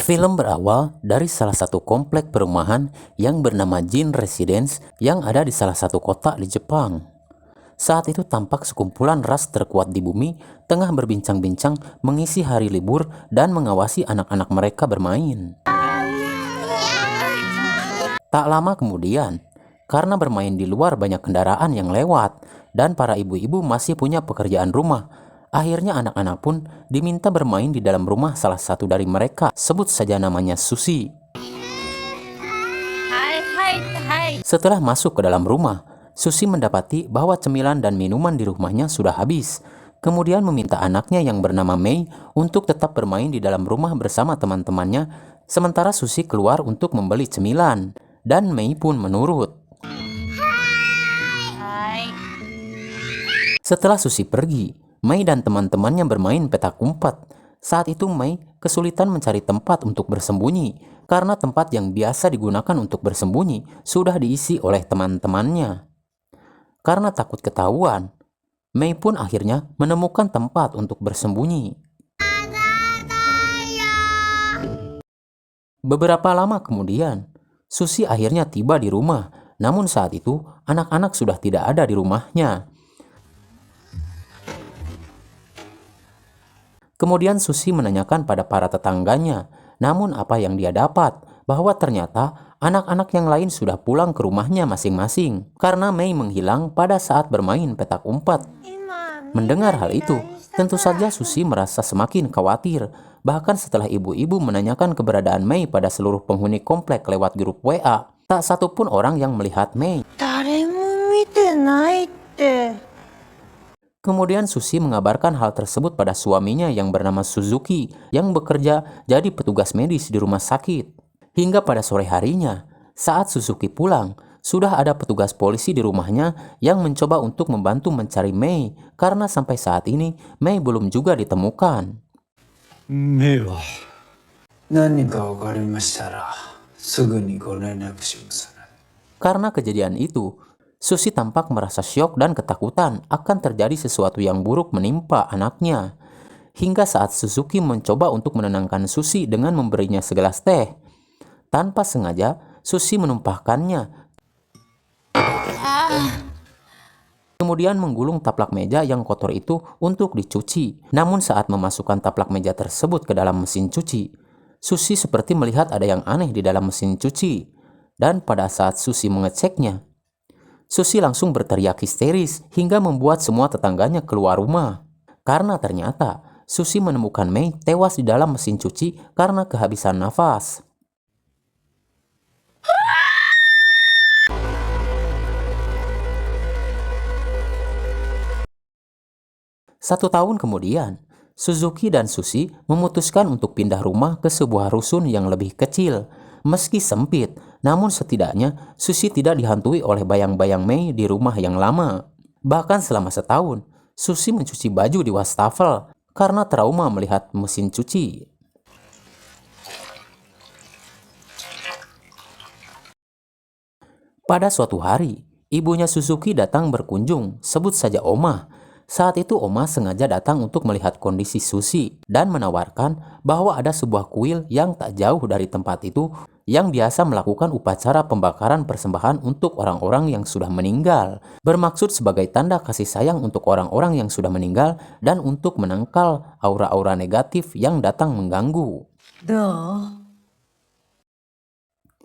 Film berawal dari salah satu komplek perumahan yang bernama Jin Residence yang ada di salah satu kota di Jepang. Saat itu tampak sekumpulan ras terkuat di bumi tengah berbincang-bincang mengisi hari libur dan mengawasi anak-anak mereka bermain. Tak lama kemudian, karena bermain di luar banyak kendaraan yang lewat dan para ibu-ibu masih punya pekerjaan rumah, akhirnya anak-anak pun diminta bermain di dalam rumah salah satu dari mereka, sebut saja namanya Susi. Setelah masuk ke dalam rumah, Susi mendapati bahwa cemilan dan minuman di rumahnya sudah habis. Kemudian meminta anaknya yang bernama Mei untuk tetap bermain di dalam rumah bersama teman-temannya, sementara Susi keluar untuk membeli cemilan, dan Mei pun menurut. Setelah Susi pergi, Mei dan teman-temannya bermain petak umpet. Saat itu Mei kesulitan mencari tempat untuk bersembunyi, karena tempat yang biasa digunakan untuk bersembunyi sudah diisi oleh teman-temannya. Karena takut ketahuan, Mei pun akhirnya menemukan tempat untuk bersembunyi. Beberapa lama kemudian, Susi akhirnya tiba di rumah, namun saat itu anak-anak sudah tidak ada di rumahnya. Kemudian Susi menanyakan pada para tetangganya, namun apa yang dia dapat, bahwa ternyata anak-anak yang lain sudah pulang ke rumahnya masing-masing karena Mei menghilang pada saat bermain petak umpet. Mendengar hal itu, tentu saja Susi merasa semakin khawatir. Bahkan setelah ibu-ibu menanyakan keberadaan Mei pada seluruh penghuni komplek lewat grup WA, tak satupun orang yang melihat Mei. Kemudian Susi mengabarkan hal tersebut pada suaminya yang bernama Suzuki yang bekerja jadi petugas medis di rumah sakit. Hingga pada sore harinya, saat Suzuki pulang, sudah ada petugas polisi di rumahnya yang mencoba untuk membantu mencari Mei karena sampai saat ini Mei belum juga ditemukan. Mei wa nani ka wakarimashita ra sugu ni go renraku shimasu. Karena kejadian itu, Susi tampak merasa syok dan ketakutan akan terjadi sesuatu yang buruk menimpa anaknya. Hingga saat Suzuki mencoba untuk menenangkan Susi dengan memberinya segelas teh. Tanpa sengaja, Susi menumpahkannya. Kemudian menggulung taplak meja yang kotor itu untuk dicuci. Namun saat memasukkan taplak meja tersebut ke dalam mesin cuci, Susi seperti melihat ada yang aneh di dalam mesin cuci. Dan pada saat Susi mengeceknya, Susi langsung berteriak histeris hingga membuat semua tetangganya keluar rumah. Karena ternyata Susi menemukan Mei tewas di dalam mesin cuci karena kehabisan nafas. Satu tahun kemudian, Suzuki dan Susi memutuskan untuk pindah rumah ke sebuah rusun yang lebih kecil. Meski sempit, namun setidaknya Susi tidak dihantui oleh bayang-bayang Mei di rumah yang lama. Bahkan selama setahun, Susi mencuci baju di wastafel karena trauma melihat mesin cuci. Pada suatu hari, ibunya Suzuki datang berkunjung, sebut saja Oma. Saat itu Oma sengaja datang untuk melihat kondisi Susi dan menawarkan bahwa ada sebuah kuil yang tak jauh dari tempat itu yang biasa melakukan upacara pembakaran persembahan untuk orang-orang yang sudah meninggal, bermaksud sebagai tanda kasih sayang untuk orang-orang yang sudah meninggal dan untuk menangkal aura-aura negatif yang datang mengganggu.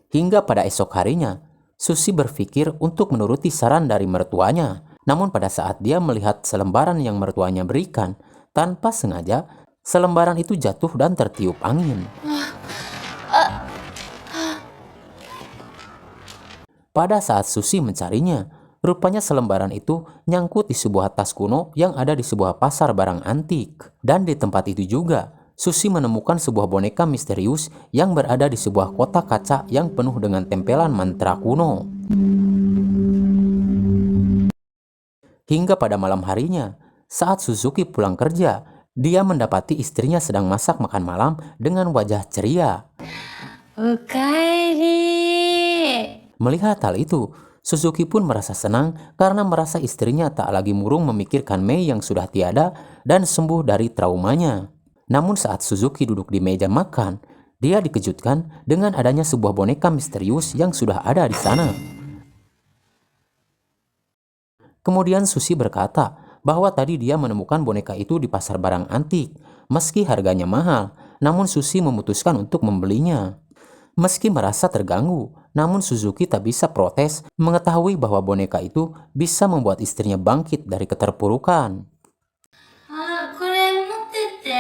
Hingga pada esok harinya, Susi berpikir untuk menuruti saran dari mertuanya. Namun pada saat dia melihat selembaran yang mertuanya berikan, tanpa sengaja selembaran itu jatuh dan tertiup angin. Pada saat Susi mencarinya, rupanya selembaran itu nyangkut di sebuah tas kuno yang ada di sebuah pasar barang antik. Dan di tempat itu juga, Susi menemukan sebuah boneka misterius yang berada di sebuah kotak kaca yang penuh dengan tempelan mantra kuno. Hingga pada malam harinya, saat Suzuki pulang kerja, dia mendapati istrinya sedang masak makan malam dengan wajah ceria. Melihat hal itu, Suzuki pun merasa senang karena merasa istrinya tak lagi murung memikirkan Mei yang sudah tiada dan sembuh dari traumanya. Namun saat Suzuki duduk di meja makan, Dia dikejutkan dengan adanya sebuah boneka misterius yang sudah ada di sana. Kemudian Susi berkata bahwa tadi dia menemukan boneka itu di pasar barang antik. Meski harganya mahal, namun Susi memutuskan untuk membelinya. Meski merasa terganggu, namun Suzuki tak bisa protes mengetahui bahwa boneka itu bisa membuat istrinya bangkit dari keterpurukan. あ、これ持ってって。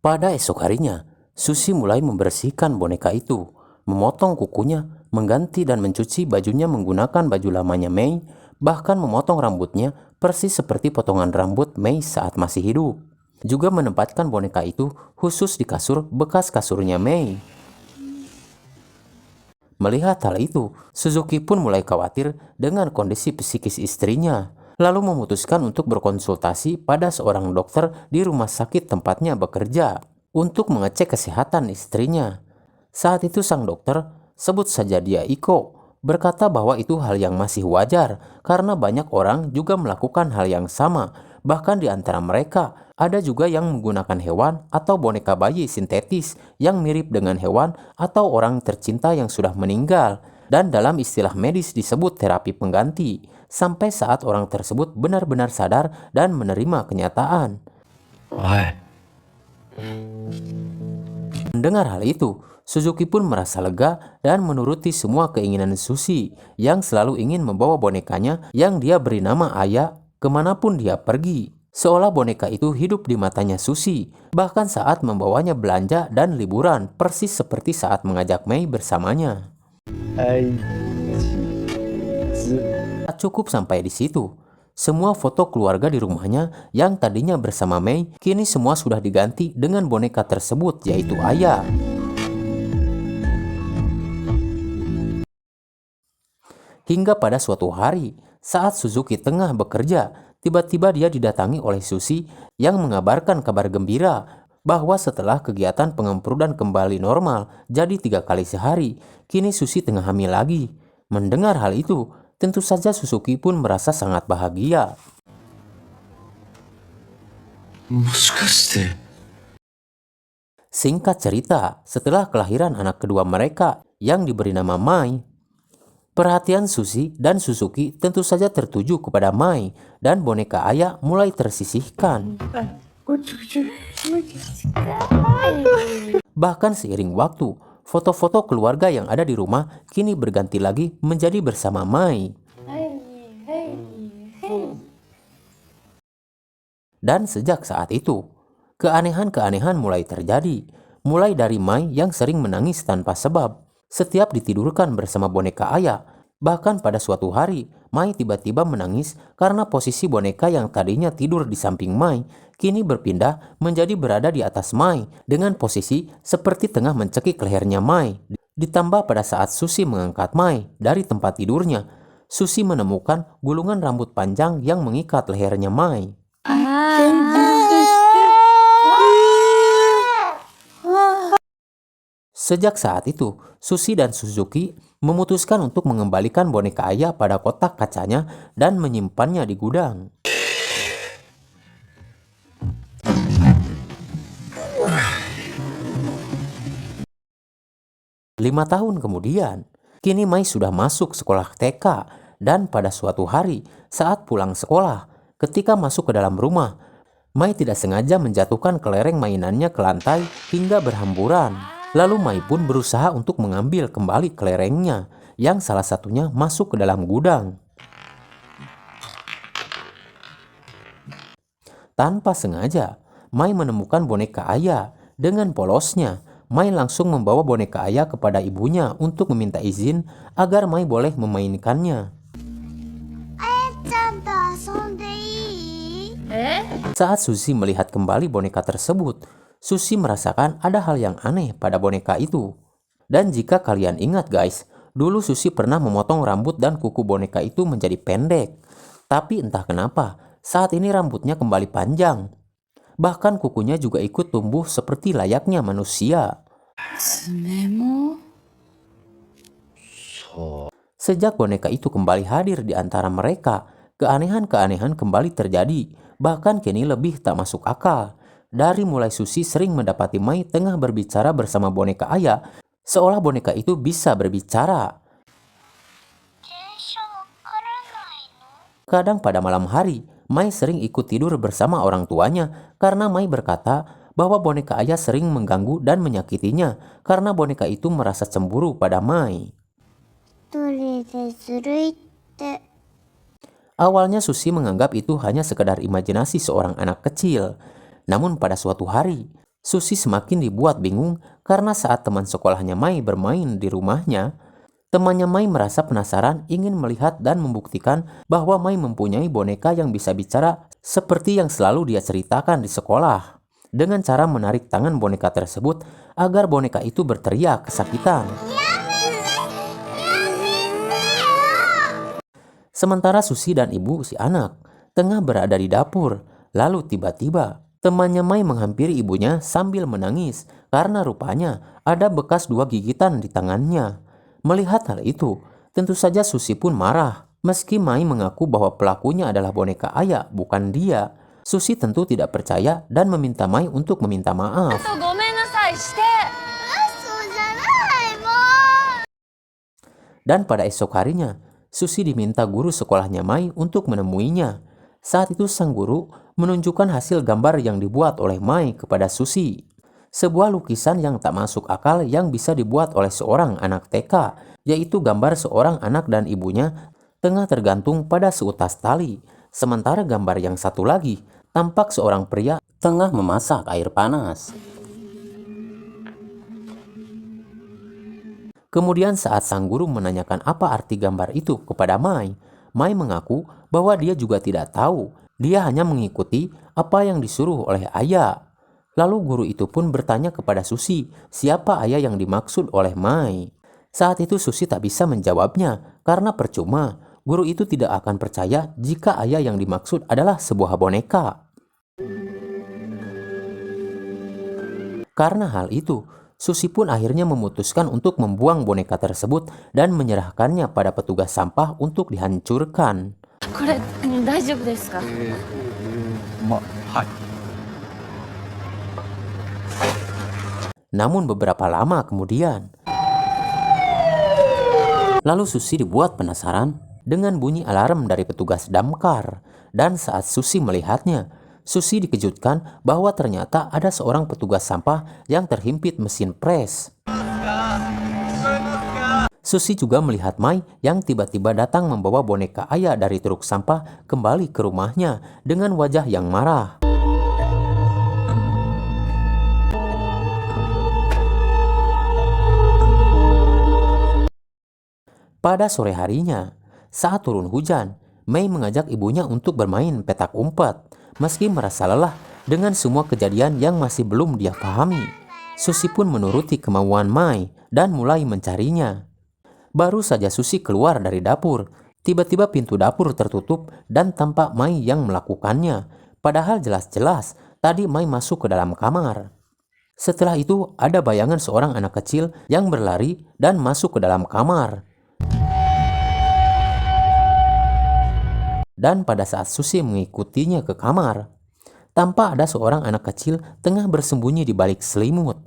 Pada esok harinya, Susi mulai membersihkan boneka itu, memotong kukunya, mengganti dan mencuci bajunya menggunakan baju lamanya Mei, bahkan memotong rambutnya persis seperti potongan rambut Mei saat masih hidup. Juga menempatkan boneka itu khusus di kasur bekas kasurnya Mei. Melihat hal itu, Suzuki pun mulai khawatir dengan kondisi psikis istrinya, lalu memutuskan untuk berkonsultasi pada seorang dokter di rumah sakit tempatnya bekerja untuk mengecek kesehatan istrinya. Saat itu sang dokter, sebut saja dia Iko, berkata bahwa itu hal yang masih wajar karena banyak orang juga melakukan hal yang sama. Bahkan di antara mereka, ada juga yang menggunakan hewan atau boneka bayi sintetis yang mirip dengan hewan atau orang tercinta yang sudah meninggal. Dan dalam istilah medis disebut terapi pengganti, sampai saat orang tersebut benar-benar sadar dan menerima kenyataan. Mendengar hal itu, Suzuki pun merasa lega dan menuruti semua keinginan Susi yang selalu ingin membawa bonekanya yang dia beri nama Aya kemanapun dia pergi. Seolah boneka itu hidup di matanya Susi, bahkan saat membawanya belanja dan liburan, persis seperti saat mengajak Mei bersamanya. Tak cukup sampai di situ. Semua foto keluarga di rumahnya yang tadinya bersama Mei, kini semua sudah diganti dengan boneka tersebut, yaitu Aya. Hingga pada suatu hari, saat Suzuki tengah bekerja, tiba-tiba dia didatangi oleh Susi yang mengabarkan kabar gembira bahwa setelah kegiatan pengemperudan kembali normal jadi 3 kali sehari, kini Susi tengah hamil lagi. Mendengar hal itu, tentu saja Suzuki pun merasa sangat bahagia. Singkat cerita, setelah kelahiran anak kedua mereka yang diberi nama Mai, perhatian Susi dan Suzuki tentu saja tertuju kepada Mai dan boneka Aya mulai tersisihkan. Bahkan seiring waktu, foto-foto keluarga yang ada di rumah kini berganti lagi menjadi bersama Mai. Dan sejak saat itu, keanehan-keanehan mulai terjadi. Mulai dari Mai yang sering menangis tanpa sebab setiap ditidurkan bersama boneka Aya. Bahkan pada suatu hari, Mai tiba-tiba menangis karena posisi boneka yang tadinya tidur di samping Mai kini berpindah menjadi berada di atas Mai dengan posisi seperti tengah mencekik lehernya Mai. Ditambah pada saat Susi mengangkat Mai dari tempat tidurnya, Susi menemukan gulungan rambut panjang yang mengikat lehernya Mai. Sejak saat itu, Susi dan Suzuki memutuskan untuk mengembalikan boneka Aya pada kotak kacanya dan menyimpannya di gudang. Lima tahun kemudian, kini Mai sudah masuk sekolah TK dan pada suatu hari saat pulang sekolah, ketika masuk ke dalam rumah, Mai tidak sengaja menjatuhkan kelereng mainannya ke lantai hingga berhamburan. Lalu Mai pun berusaha untuk mengambil kembali kelerengnya yang salah satunya masuk ke dalam gudang. Tanpa sengaja, Mai menemukan boneka Aya. Dengan polosnya, Mai langsung membawa boneka Aya kepada ibunya untuk meminta izin agar Mai boleh memainkannya. Saat Susi melihat kembali boneka tersebut, Susi merasakan ada hal yang aneh pada boneka itu. Dan jika kalian ingat guys, dulu Susi pernah memotong rambut dan kuku boneka itu menjadi pendek. Tapi entah kenapa, saat ini rambutnya kembali panjang. Bahkan kukunya juga ikut tumbuh seperti layaknya manusia. Sejak boneka itu kembali hadir di antara mereka, keanehan-keanehan kembali terjadi, bahkan kini lebih tak masuk akal. Dari mulai Susi sering mendapati Mai tengah berbicara bersama boneka Aya, seolah boneka itu bisa berbicara. Kadang pada malam hari, Mai sering ikut tidur bersama orang tuanya karena Mai berkata bahwa boneka Aya sering mengganggu dan menyakitinya karena boneka itu merasa cemburu pada Mai. Awalnya Susi menganggap itu hanya sekedar imajinasi seorang anak kecil. Namun pada suatu hari, Susi semakin dibuat bingung karena saat teman sekolahnya Mai bermain di rumahnya, temannya Mai merasa penasaran ingin melihat dan membuktikan bahwa Mai mempunyai boneka yang bisa bicara seperti yang selalu dia ceritakan di sekolah, dengan cara menarik tangan boneka tersebut agar boneka itu berteriak kesakitan. Sementara Susi dan ibu si anak tengah berada di dapur, lalu tiba-tiba temannya Mai menghampiri ibunya sambil menangis karena rupanya ada bekas 2 gigitan di tangannya. Melihat hal itu, tentu saja Susi pun marah. Meski Mai mengaku bahwa pelakunya adalah boneka Aya, bukan dia, Susi tentu tidak percaya dan meminta Mai untuk meminta maaf. Dan pada esok harinya, Susi diminta guru sekolahnya Mai untuk menemuinya. Saat itu sang guru menunjukkan hasil gambar yang dibuat oleh Mai kepada Susi. Sebuah lukisan yang tak masuk akal yang bisa dibuat oleh seorang anak TK, yaitu gambar seorang anak dan ibunya tengah tergantung pada seutas tali. Sementara gambar yang satu lagi tampak seorang pria tengah memasak air panas. Kemudian saat sang guru menanyakan apa arti gambar itu kepada Mai, Mai mengaku bahwa dia juga tidak tahu. Dia hanya mengikuti apa yang disuruh oleh Aya. Lalu guru itu pun bertanya kepada Susi siapa Aya yang dimaksud oleh Mai. Saat itu Susi tak bisa menjawabnya karena percuma. Guru itu tidak akan percaya jika Aya yang dimaksud adalah sebuah boneka. Karena hal itu, Susi pun akhirnya memutuskan untuk membuang boneka tersebut dan menyerahkannya pada petugas sampah untuk dihancurkan. Namun beberapa lama kemudian, lalu Susi dibuat penasaran dengan bunyi alarm dari petugas damkar. Dan saat Susi melihatnya, Susi dikejutkan bahwa ternyata ada seorang petugas sampah yang terhimpit mesin pres. Susi juga melihat Mai yang tiba-tiba datang membawa boneka Aya dari truk sampah kembali ke rumahnya dengan wajah yang marah. Pada sore harinya, saat turun hujan, Mai mengajak ibunya untuk bermain petak umpet. Meski merasa lelah dengan semua kejadian yang masih belum dia pahami, Susi pun menuruti kemauan Mai dan mulai mencarinya. Baru saja Susi keluar dari dapur, tiba-tiba pintu dapur tertutup dan tampak Mai yang melakukannya. Padahal jelas-jelas tadi Mai masuk ke dalam kamar. Setelah itu ada bayangan seorang anak kecil yang berlari dan masuk ke dalam kamar. Dan pada saat Susi mengikutinya ke kamar, tampak ada seorang anak kecil tengah bersembunyi di balik selimut.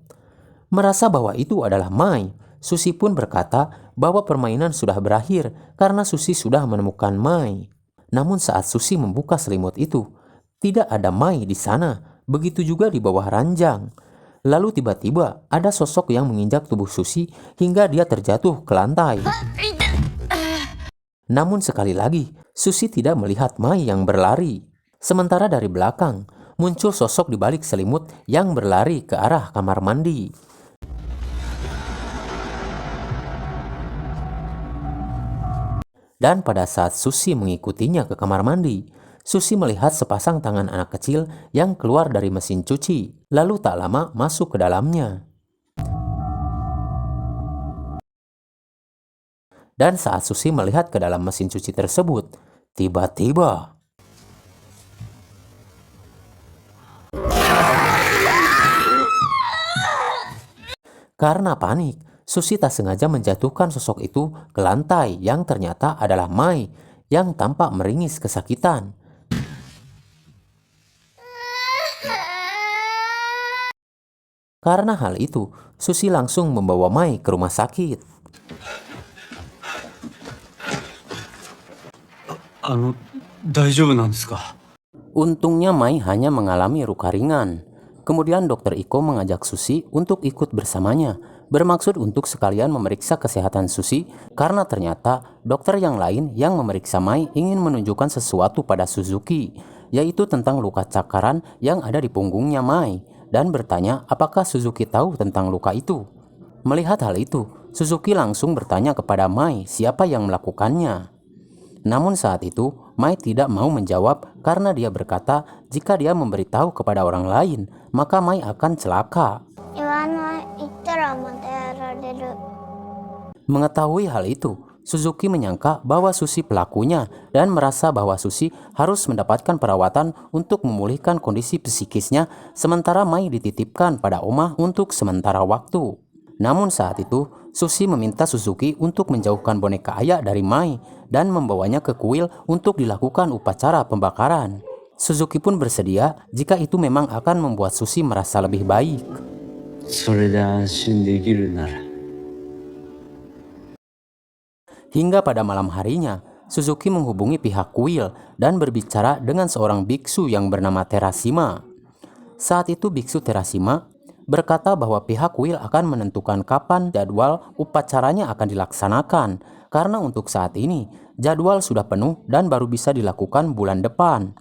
Merasa bahwa itu adalah Mai, Susi pun berkata bahwa permainan sudah berakhir karena Susi sudah menemukan Mai. Namun saat Susi membuka selimut itu, tidak ada Mai di sana, begitu juga di bawah ranjang. Lalu tiba-tiba ada sosok yang menginjak tubuh Susi hingga dia terjatuh ke lantai. Namun sekali lagi, Susi tidak melihat Mai yang berlari. Sementara dari belakang, muncul sosok di balik selimut yang berlari ke arah kamar mandi. Dan pada saat Susi mengikutinya ke kamar mandi, Susi melihat sepasang tangan anak kecil yang keluar dari mesin cuci, lalu tak lama masuk ke dalamnya. Dan saat Susi melihat ke dalam mesin cuci tersebut, tiba-tiba karena panik, Susi tak sengaja menjatuhkan sosok itu ke lantai yang ternyata adalah Mai yang tampak meringis kesakitan. Karena hal itu, Susi langsung membawa Mai ke rumah sakit. 大丈夫なんですか？ Untungnya Mai hanya mengalami luka ringan. Kemudian dokter Iko mengajak Susi untuk ikut bersamanya, bermaksud untuk sekalian memeriksa kesehatan Susi karena ternyata dokter yang lain yang memeriksa Mai ingin menunjukkan sesuatu pada Suzuki, yaitu tentang luka cakaran yang ada di punggungnya Mai, dan bertanya apakah Suzuki tahu tentang luka itu. Melihat hal itu, Suzuki langsung bertanya kepada Mai siapa yang melakukannya. Namun saat itu, Mai tidak mau menjawab karena dia berkata jika dia memberitahu kepada orang lain, maka Mai akan celaka. 言ったらまたやられる。 Mengetahui hal itu, Suzuki menyangka bahwa Susi pelakunya dan merasa bahwa Susi harus mendapatkan perawatan untuk memulihkan kondisi psikisnya, sementara Mai dititipkan pada Oma untuk sementara waktu. Namun saat itu, Susi meminta Suzuki untuk menjauhkan boneka Aya dari Mai dan membawanya ke kuil untuk dilakukan upacara pembakaran. Suzuki pun bersedia jika itu memang akan membuat Susi merasa lebih baik. それで安心できるなら。 Hingga pada malam harinya, Suzuki menghubungi pihak kuil dan berbicara dengan seorang biksu yang bernama Terashima. Saat itu biksu Terashima berkata bahwa pihak kuil akan menentukan kapan jadwal upacaranya akan dilaksanakan, karena untuk saat ini jadwal sudah penuh dan baru bisa dilakukan bulan depan.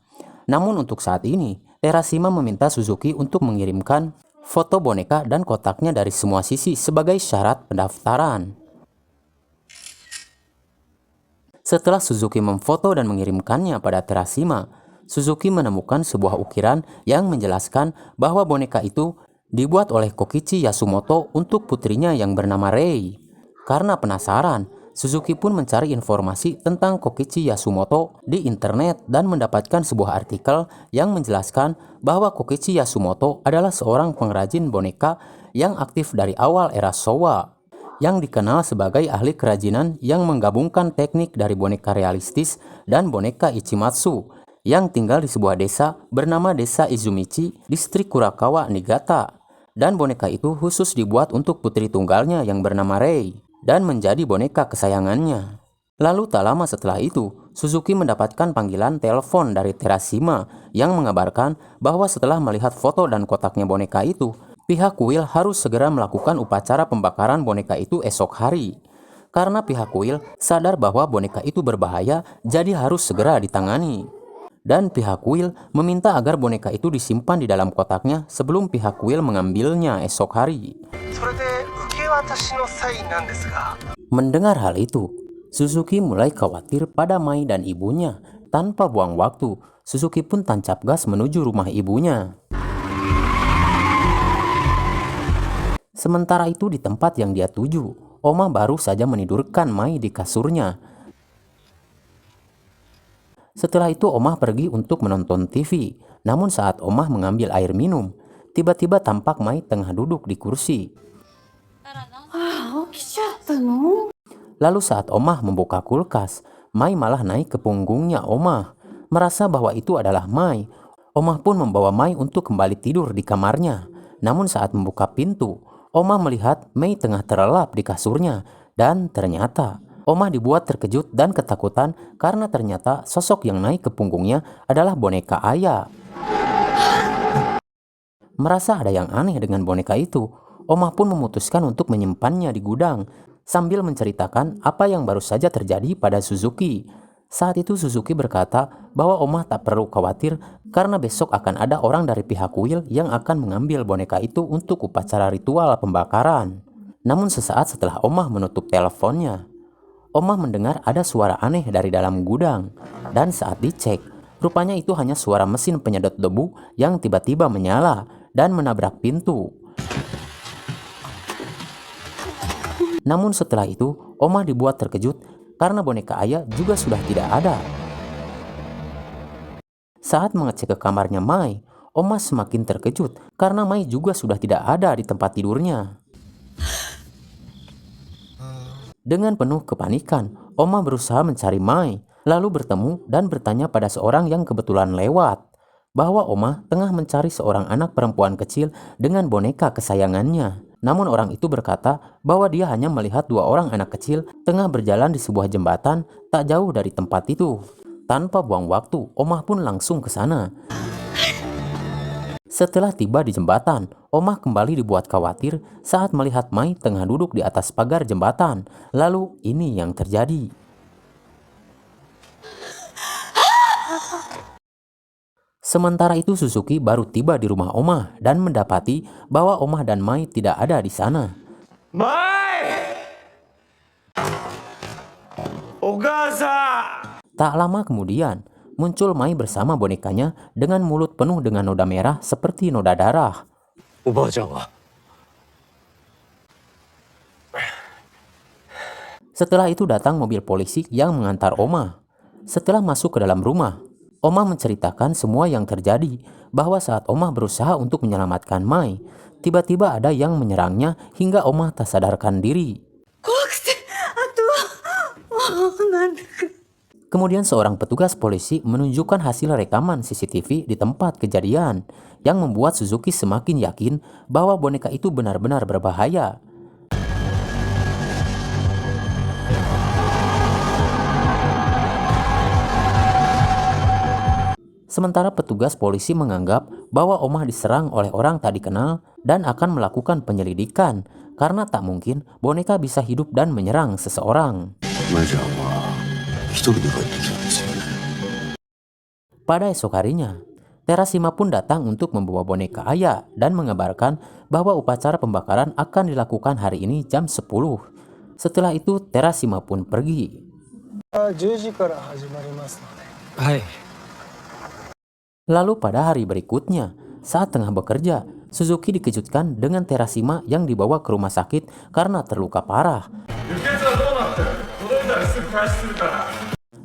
Namun untuk saat ini, Terashima meminta Suzuki untuk mengirimkan foto boneka dan kotaknya dari semua sisi sebagai syarat pendaftaran. Setelah Suzuki memfoto dan mengirimkannya pada Terashima, Suzuki menemukan sebuah ukiran yang menjelaskan bahwa boneka itu dibuat oleh Kokichi Yasumoto untuk putrinya yang bernama Rei. Karena penasaran, Suzuki pun mencari informasi tentang Kokichi Yasumoto di internet dan mendapatkan sebuah artikel yang menjelaskan bahwa Kokichi Yasumoto adalah seorang pengrajin boneka yang aktif dari awal era Showa, yang dikenal sebagai ahli kerajinan yang menggabungkan teknik dari boneka realistis dan boneka Ichimatsu, yang tinggal di sebuah desa bernama Desa Izumichi, distrik Kurakawa, Niigata. Dan boneka itu khusus dibuat untuk putri tunggalnya yang bernama Rei dan menjadi boneka kesayangannya. Lalu tak lama setelah itu, Suzuki mendapatkan panggilan telepon dari Terashima yang mengabarkan bahwa setelah melihat foto dan kotaknya boneka itu, pihak kuil harus segera melakukan upacara pembakaran boneka itu esok hari. Karena pihak kuil sadar bahwa boneka itu berbahaya, jadi harus segera ditangani. Dan pihak kuil meminta agar boneka itu disimpan di dalam kotaknya sebelum pihak kuil mengambilnya esok hari. Mendengar hal itu, Suzuki mulai khawatir pada Mai dan ibunya. Tanpa buang waktu, Suzuki pun tancap gas menuju rumah ibunya. Sementara itu di tempat yang dia tuju, Oma baru saja menidurkan Mai di kasurnya. Setelah itu Omah pergi untuk menonton TV. Namun saat Omah mengambil air minum, tiba-tiba tampak Mai tengah duduk di kursi. Lalu saat Omah membuka kulkas, Mai malah naik ke punggungnya Omah. Merasa bahwa itu adalah Mai, Omah pun membawa Mai untuk kembali tidur di kamarnya. Namun saat membuka pintu, Omah melihat Mai tengah terlelap di kasurnya. Dan ternyata Omah dibuat terkejut dan ketakutan karena ternyata sosok yang naik ke punggungnya adalah boneka Aya. Merasa ada yang aneh dengan boneka itu, Omah pun memutuskan untuk menyimpannya di gudang sambil menceritakan apa yang baru saja terjadi pada Suzuki. Saat itu Suzuki berkata bahwa Omah tak perlu khawatir karena besok akan ada orang dari pihak kuil yang akan mengambil boneka itu untuk upacara ritual pembakaran. Namun sesaat setelah Omah menutup teleponnya, Omah mendengar ada suara aneh dari dalam gudang, dan saat dicek, rupanya itu hanya suara mesin penyedot debu yang tiba-tiba menyala dan menabrak pintu. Namun setelah itu, Omah dibuat terkejut karena boneka Aya juga sudah tidak ada. Saat mengecek ke kamarnya Mai, Omah semakin terkejut karena Mai juga sudah tidak ada di tempat tidurnya. Dengan penuh kepanikan, Omah berusaha mencari Mai, lalu bertemu dan bertanya pada seorang yang kebetulan lewat. bahwa Oma tengah mencari seorang anak perempuan kecil dengan boneka kesayangannya. Namun orang itu berkata bahwa dia hanya melihat dua orang anak kecil tengah berjalan di sebuah jembatan tak jauh dari tempat itu. Tanpa buang waktu, Oma pun langsung ke sana. Setelah tiba di jembatan, Oma kembali dibuat khawatir saat melihat Mai tengah duduk di atas pagar jembatan. Lalu ini yang terjadi. Sementara itu Suzuki baru tiba di rumah Oma dan mendapati bahwa Oma dan Mai tidak ada di sana. Mai! Okasa! Tak lama kemudian, muncul Mai bersama bonekanya dengan mulut penuh dengan noda merah seperti noda darah. Oba-chan wa? Setelah itu datang mobil polisi yang mengantar Oma. Setelah masuk ke dalam rumah, Oma menceritakan semua yang terjadi, bahwa saat Oma berusaha untuk menyelamatkan Mai, tiba-tiba ada yang menyerangnya hingga Oma tak sadarkan diri. Kemudian seorang petugas polisi menunjukkan hasil rekaman CCTV di tempat kejadian yang membuat Suzuki semakin yakin bahwa boneka itu benar-benar berbahaya. Sementara petugas polisi menganggap bahwa Oma diserang oleh orang tak dikenal dan akan melakukan penyelidikan karena tak mungkin boneka bisa hidup dan menyerang seseorang. Pada esok harinya, Terashima pun datang untuk membawa boneka Aya dan mengabarkan bahwa upacara pembakaran akan dilakukan hari ini jam 10. Setelah itu Terashima pun pergi. 10時から始まりますので。はい。 Lalu pada hari berikutnya, saat tengah bekerja, Suzuki dikejutkan dengan Terashima yang dibawa ke rumah sakit karena terluka parah.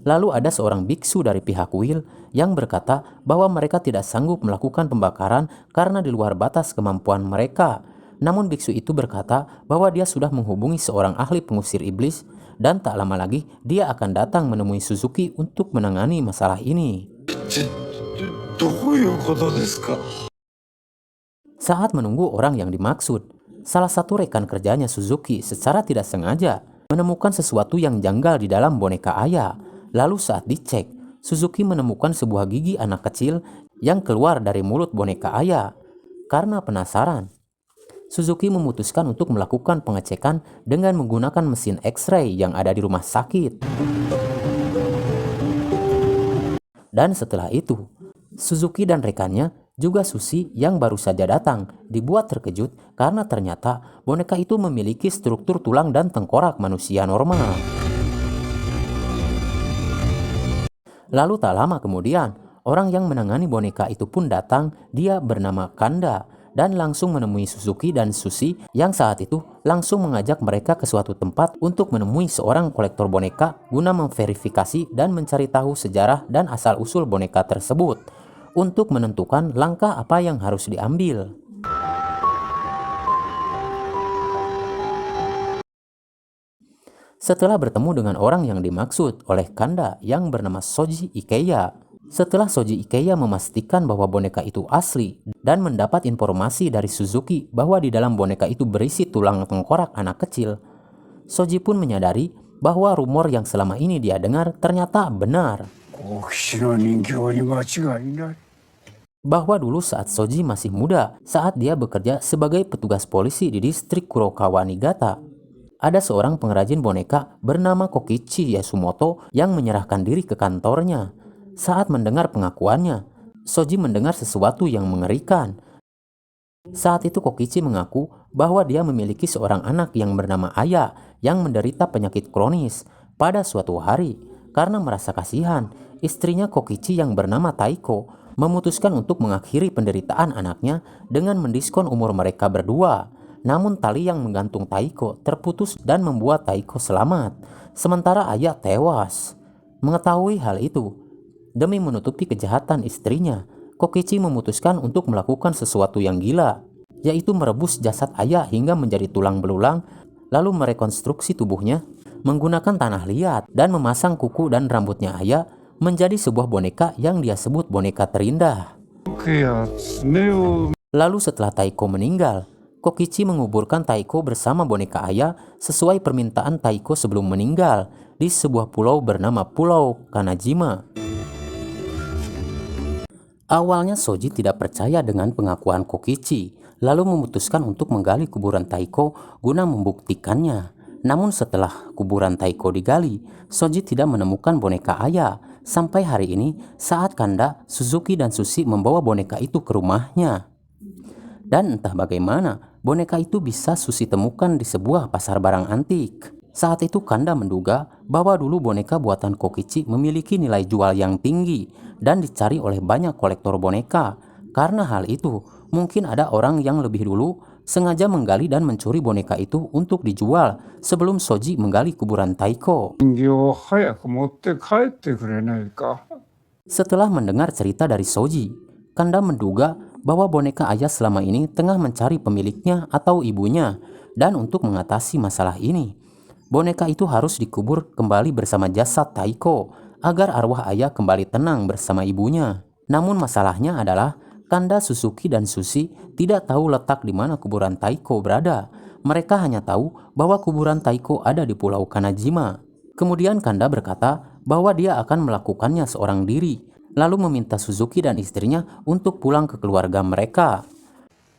Lalu ada seorang biksu dari pihak Will yang berkata bahwa mereka tidak sanggup melakukan pembakaran karena di luar batas kemampuan mereka. Namun biksu itu berkata bahwa dia sudah menghubungi seorang ahli pengusir iblis dan tak lama lagi dia akan datang menemui Suzuki untuk menangani masalah ini. Saat menunggu orang yang dimaksud, salah satu rekan kerjanya Suzuki secara tidak sengaja menemukan sesuatu yang janggal di dalam boneka Aya. Lalu saat dicek, Suzuki menemukan sebuah gigi anak kecil yang keluar dari mulut boneka Aya. Karena penasaran, Suzuki memutuskan untuk melakukan pengecekan dengan menggunakan mesin X-ray yang ada di rumah sakit. Dan setelah itu, Suzuki dan rekannya, juga Sushi yang baru saja datang, dibuat terkejut karena ternyata boneka itu memiliki struktur tulang dan tengkorak manusia normal. Lalu tak lama kemudian, orang yang menangani boneka itu pun datang, dia bernama Kanda, dan langsung menemui Suzuki dan Sushi yang saat itu langsung mengajak mereka ke suatu tempat untuk menemui seorang kolektor boneka guna memverifikasi dan mencari tahu sejarah dan asal-usul boneka tersebut untuk menentukan langkah apa yang harus diambil. Setelah bertemu dengan orang yang dimaksud oleh Kanda yang bernama Soji Ikeya, setelah Soji Ikeya memastikan bahwa boneka itu asli dan mendapat informasi dari Suzuki bahwa di dalam boneka itu berisi tulang tengkorak anak kecil, Soji pun menyadari bahwa rumor yang selama ini dia dengar ternyata benar. Bahwa dulu saat Soji masih muda, saat dia bekerja sebagai petugas polisi di distrik Kurokawa Niigata, ada seorang pengrajin boneka bernama Kokichi Yasumoto yang menyerahkan diri ke kantornya. Saat mendengar pengakuannya, Soji mendengar sesuatu yang mengerikan. Saat itu Kokichi mengaku bahwa dia memiliki seorang anak yang bernama Aya yang menderita penyakit kronis. Pada suatu hari, karena merasa kasihan, istrinya Kokichi yang bernama Taiko memutuskan untuk mengakhiri penderitaan anaknya dengan mendiskon umur mereka berdua. Namun tali yang menggantung Taiko terputus dan membuat Taiko selamat, sementara Aya tewas. Mengetahui hal itu, demi menutupi kejahatan istrinya, Kokichi memutuskan untuk melakukan sesuatu yang gila, yaitu merebus jasad Aya hingga menjadi tulang belulang, lalu merekonstruksi tubuhnya menggunakan tanah liat dan memasang kuku dan rambutnya Aya menjadi sebuah boneka yang dia sebut boneka terindah. 僕や爪を Lalu setelah Taiko meninggal, Kokichi menguburkan Taiko bersama boneka ayah sesuai permintaan Taiko sebelum meninggal di sebuah pulau bernama Pulau Kanajima. Awalnya Soji tidak percaya dengan pengakuan Kokichi, lalu memutuskan untuk menggali kuburan Taiko guna membuktikannya. Namun setelah kuburan Taiko digali, Soji tidak menemukan boneka ayah. Sampai hari ini, saat Kanda, Suzuki, dan Sushi membawa boneka itu ke rumahnya. Dan entah bagaimana, boneka itu bisa Sushi temukan di sebuah pasar barang antik. Saat itu Kanda menduga bahwa dulu boneka buatan Kokichi memiliki nilai jual yang tinggi dan dicari oleh banyak kolektor boneka. Karena hal itu, mungkin ada orang yang lebih dulu sengaja menggali dan mencuri boneka itu untuk dijual sebelum Soji menggali kuburan Taiko. 人形を早く持って帰ってくれないか。 Setelah mendengar cerita dari Soji, Kanda menduga bahwa boneka ayah selama ini tengah mencari pemiliknya atau ibunya. Dan untuk mengatasi masalah ini, boneka itu harus dikubur kembali bersama jasad Taiko agar arwah ayah kembali tenang bersama ibunya. Namun masalahnya adalah Kanda, Suzuki, dan Sushi tidak tahu letak di mana kuburan Taiko berada. Mereka hanya tahu bahwa kuburan Taiko ada di Pulau Kanajima. Kemudian Kanda berkata bahwa dia akan melakukannya seorang diri, lalu meminta Suzuki dan istrinya untuk pulang ke keluarga mereka.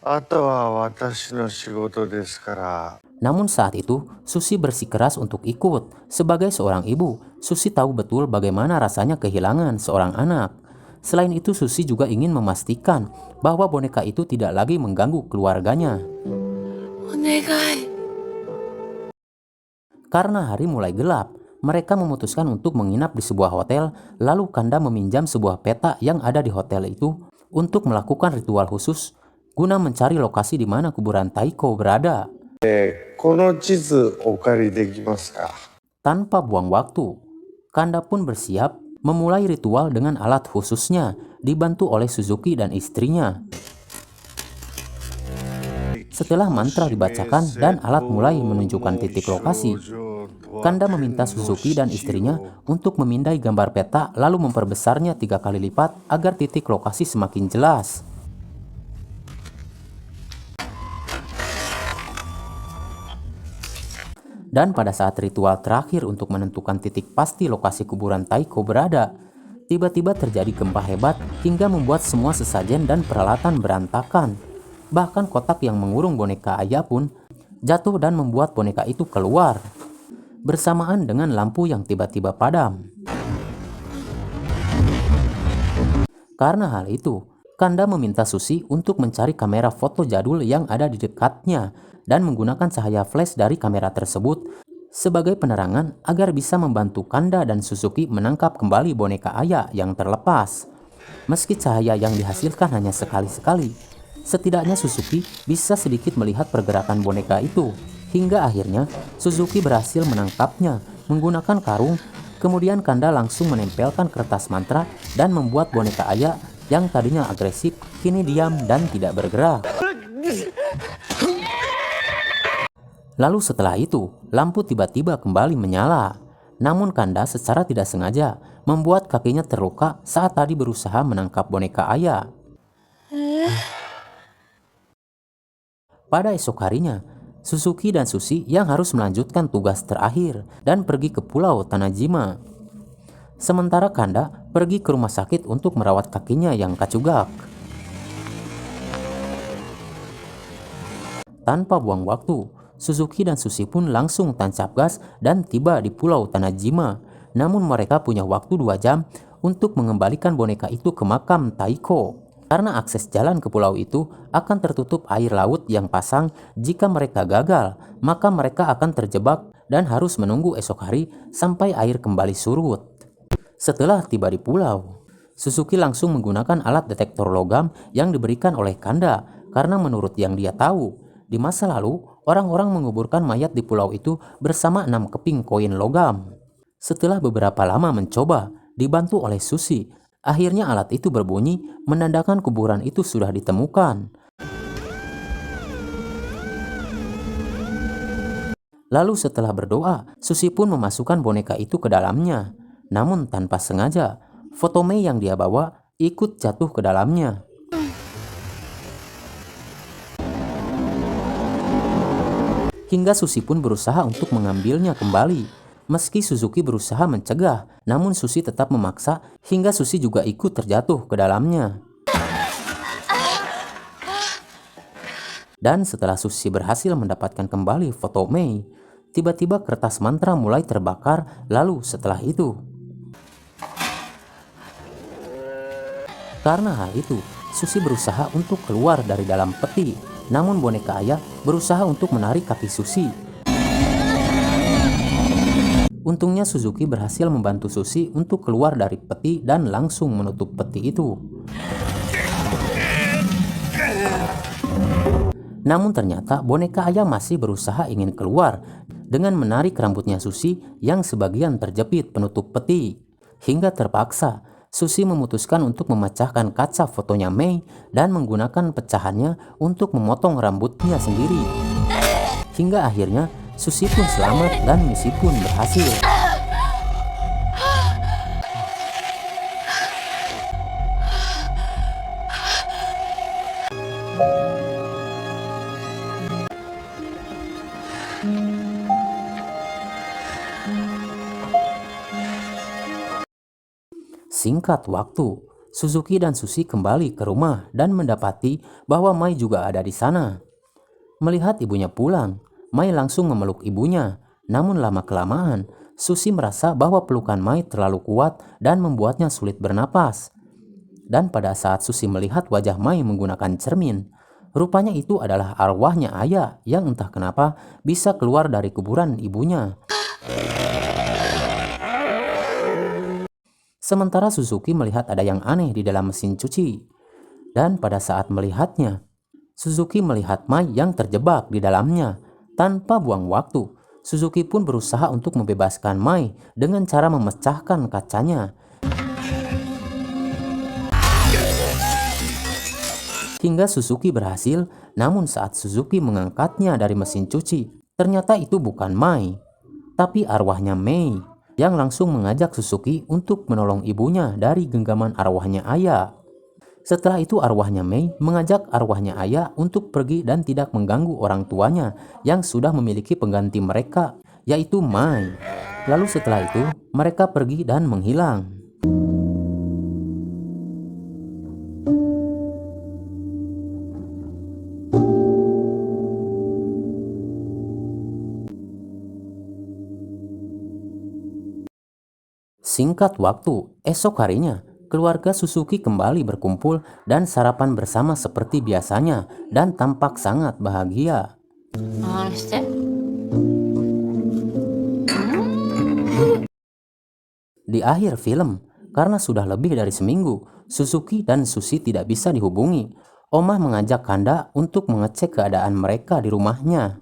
あとは私の仕事ですから。 Namun saat itu, Sushi bersikeras untuk ikut. Sebagai seorang ibu, Sushi tahu betul bagaimana rasanya kehilangan seorang anak. Selain itu, Sushi juga ingin memastikan bahwa boneka itu tidak lagi mengganggu keluarganya. Karena hari mulai gelap, mereka memutuskan untuk menginap di sebuah hotel, lalu Kanda meminjam sebuah peta yang ada di hotel itu untuk melakukan ritual khusus guna mencari lokasi di mana kuburan Taiko berada. この地図お借りできますか。 Tanpa buang waktu, Kanda pun bersiap memulai ritual dengan alat khususnya, dibantu oleh Suzuki dan istrinya. Setelah mantra dibacakan dan alat mulai menunjukkan titik lokasi, Kanda meminta Suzuki dan istrinya untuk memindai gambar peta lalu memperbesarnya 3 kali lipat agar titik lokasi semakin jelas. Dan pada saat ritual terakhir untuk menentukan titik pasti lokasi kuburan Taiko berada, tiba-tiba terjadi gempa hebat hingga membuat semua sesajen dan peralatan berantakan. Bahkan kotak yang mengurung boneka ayah pun jatuh dan membuat boneka itu keluar, bersamaan dengan lampu yang tiba-tiba padam. Karena hal itu, Kanda meminta Sushi untuk mencari kamera foto jadul yang ada di dekatnya dan menggunakan cahaya flash dari kamera tersebut sebagai penerangan agar bisa membantu Kanda dan Suzuki menangkap kembali boneka ayah yang terlepas. Meski cahaya yang dihasilkan hanya sekali-sekali, setidaknya Suzuki bisa sedikit melihat pergerakan boneka itu. Hingga akhirnya Suzuki berhasil menangkapnya menggunakan karung. Kemudian Kanda langsung menempelkan kertas mantra dan membuat boneka ayah yang tadinya agresif kini diam dan tidak bergerak. Lalu setelah itu, lampu tiba-tiba kembali menyala. Namun Kanda secara tidak sengaja membuat kakinya terluka saat tadi berusaha menangkap boneka ayah. Pada esok harinya, Suzuki dan Sushi yang harus melanjutkan tugas terakhir dan pergi ke Pulau Tanajima. Sementara Kanda pergi ke rumah sakit untuk merawat kakinya yang kacugak. Tanpa buang waktu, Suzuki dan Sushi pun langsung tancap gas dan tiba di Pulau Tanajima. Namun mereka punya waktu 2 jam untuk mengembalikan boneka itu ke makam Taiko. Karena akses jalan ke pulau itu akan tertutup air laut yang pasang. Jika mereka gagal, maka mereka akan terjebak dan harus menunggu esok hari sampai air kembali surut. Setelah tiba di pulau, Suzuki langsung menggunakan alat detektor logam yang diberikan oleh Kanda. Karena menurut yang dia tahu, di masa lalu orang-orang menguburkan mayat di pulau itu bersama 6 keping koin logam. Setelah beberapa lama mencoba, dibantu oleh Sushi, akhirnya alat itu berbunyi menandakan kuburan itu sudah ditemukan. Lalu setelah berdoa, Sushi pun memasukkan boneka itu ke dalamnya. Namun tanpa sengaja, foto Mei yang dia bawa ikut jatuh ke dalamnya. hingga Susi pun berusaha untuk mengambilnya kembali. Meski Suzuki berusaha mencegah, namun Susi tetap memaksa hingga Susi juga ikut terjatuh ke dalamnya. Dan setelah Susi berhasil mendapatkan kembali foto Mei, tiba-tiba kertas mantra mulai terbakar. Lalu setelah itu, karena hal itu, Susi berusaha untuk keluar dari dalam peti. Namun boneka ayah berusaha untuk menarik kaki Susi. Untungnya Suzuki berhasil membantu Susi untuk keluar dari peti dan langsung menutup peti itu. Namun ternyata boneka ayah masih berusaha ingin keluar dengan menarik rambutnya Susi yang sebagian terjepit penutup peti. Hingga terpaksa Susi memutuskan untuk memecahkan kaca fotonya Mei dan menggunakan pecahannya untuk memotong rambutnya sendiri. Hingga akhirnya Susi pun selamat dan misi pun berhasil. Singkat waktu, Suzuki dan Susi kembali ke rumah dan mendapati bahwa Mai juga ada di sana. Melihat ibunya pulang, Mai langsung memeluk ibunya. Namun lama-kelamaan, Susi merasa bahwa pelukan Mai terlalu kuat dan membuatnya sulit bernapas. Dan pada saat Susi melihat wajah Mai menggunakan cermin, rupanya itu adalah arwahnya ayah yang entah kenapa bisa keluar dari kuburan ibunya. Sementara Suzuki melihat ada yang aneh di dalam mesin cuci. Dan pada saat melihatnya, Suzuki melihat Mai yang terjebak di dalamnya. Tanpa buang waktu, Suzuki pun berusaha untuk membebaskan Mai dengan cara memecahkan kacanya. Hingga Suzuki berhasil, namun saat Suzuki mengangkatnya dari mesin cuci, ternyata itu bukan Mai, tapi arwahnya Mei, yang langsung mengajak Suzuki untuk menolong ibunya dari genggaman arwahnya ayah. Setelah itu arwahnya Mei mengajak arwahnya ayah untuk pergi dan tidak mengganggu orang tuanya yang sudah memiliki pengganti mereka, yaitu Mai. Lalu setelah itu mereka pergi dan menghilang. Singkat waktu, esok harinya, keluarga Suzuki kembali berkumpul dan sarapan bersama seperti biasanya dan tampak sangat bahagia. Di akhir film, karena sudah lebih dari seminggu, Suzuki dan Susi tidak bisa dihubungi. Omah mengajak Kanda untuk mengecek keadaan mereka di rumahnya.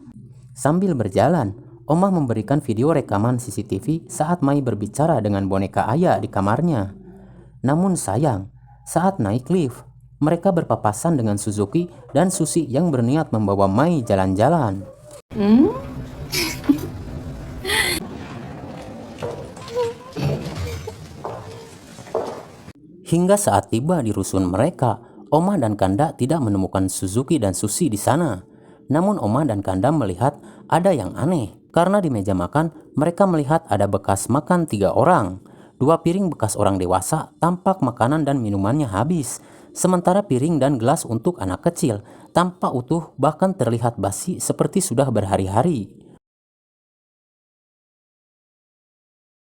Sambil berjalan, Omah memberikan video rekaman CCTV saat Mai berbicara dengan boneka ayah di kamarnya. Namun sayang, saat naik lift, mereka berpapasan dengan Suzuki dan Susi yang berniat membawa Mai jalan-jalan. Hingga saat tiba di rusun mereka, Omah dan Kanda tidak menemukan Suzuki dan Susi di sana. Namun Omah dan Kanda melihat ada yang aneh. Karena di meja makan, mereka melihat ada bekas makan 3 orang. 2 piring bekas orang dewasa, tampak makanan dan minumannya habis. Sementara piring dan gelas untuk anak kecil, tampak utuh bahkan terlihat basi seperti sudah berhari-hari.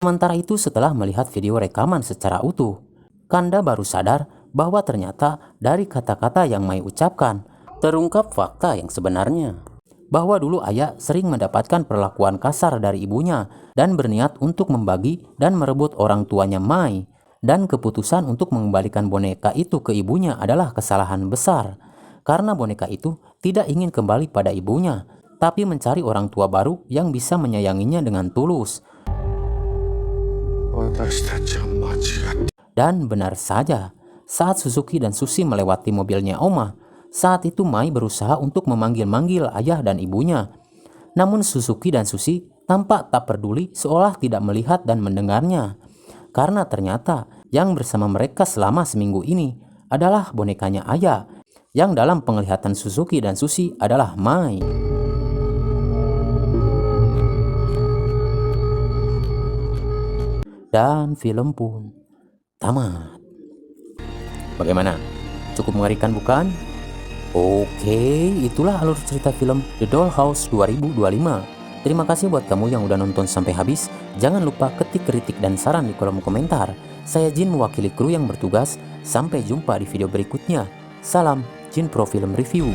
Sementara itu setelah melihat video rekaman secara utuh, Kanda baru sadar bahwa ternyata dari kata-kata yang Mai ucapkan, terungkap fakta yang sebenarnya. Bahwa dulu ayah sering mendapatkan perlakuan kasar dari ibunya dan berniat untuk membagi dan merebut orang tuanya Mai. Dan keputusan untuk mengembalikan boneka itu ke ibunya adalah kesalahan besar. Karena boneka itu tidak ingin kembali pada ibunya, tapi mencari orang tua baru yang bisa menyayanginya dengan tulus. Dan benar saja, saat Suzuki dan Susi melewati mobilnya Omah, saat itu Mai berusaha untuk memanggil-manggil ayah dan ibunya. Namun Suzuki dan Susi tampak tak peduli, seolah tidak melihat dan mendengarnya. Karena ternyata yang bersama mereka selama seminggu ini adalah bonekanya ayah, yang dalam penglihatan Suzuki dan Susi adalah Mai. Dan film pun tamat. Bagaimana? Cukup mengerikan bukan? Oke, itulah alur cerita film The Dollhouse 2025. Terima kasih buat kamu yang udah nonton sampai habis. Jangan lupa ketik kritik dan saran di kolom komentar. Saya Jin mewakili kru yang bertugas. Sampai jumpa di video berikutnya. Salam Jin Pro Film Review.